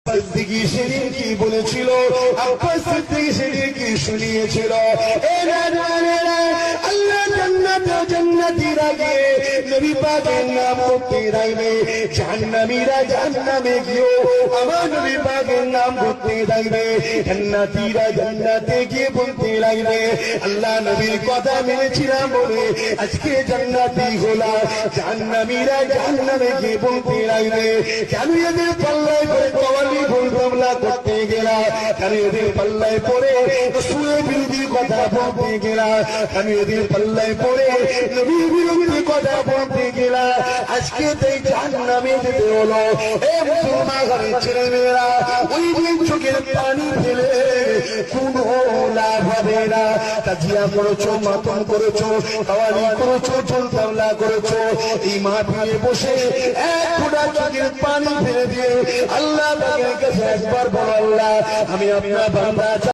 সিদ্দিকী সেদিন কি বলেছিল, আব্বাস সিদ্দিকী সেদিন কি শুনিয়েছিল, আল্লাহ জান্নাতীরা গিয়ে নবী পাকের নাম করতে থাকবে, জাহান্নামীরা জাহান্নামে গিয়ে আমার নবী পাকের নাম করতে থাকবে, জান্নাতীরা জান্নাতে গিয়ে বলতে লাগবে আল্লাহ নবীর কথা মেনেছিলাম বলে আজকে জান্নাতি হলাম, জাহান্নামীরা জাহান্নামে গিয়ে বলতে লাগবে কেন এদের পাল্লায় করে কওয়ালি ভুলভাবলা করতে গেলাম, কেন এদের পাল্লায় পড়ে রাসূলের বিরোধী কথা বলতে গেলাম, কেন এদের পাল্লায় পড়ে নবীর বিরোধী কথা বলতে গেলাম, আজকে তাই জাহান্নামে যেতে হলো। এ মুসলমান ঘরের ছেলেমেয়েরা, ওই দিন চোখের পানি ফেলে কোনো লাভ হবে না। তাজিয়া করেছো, মাতম করেছো, কাওয়ালি করেছো, ঝোলতামলা করেছো, এই মাহফিলে বসে এক ফোঁটা চোখের পানি ফেলে দিয়ে আল্লাহ তাআলার কাছে একবার বলো আল্লাহ আমি আপনার বান্দা।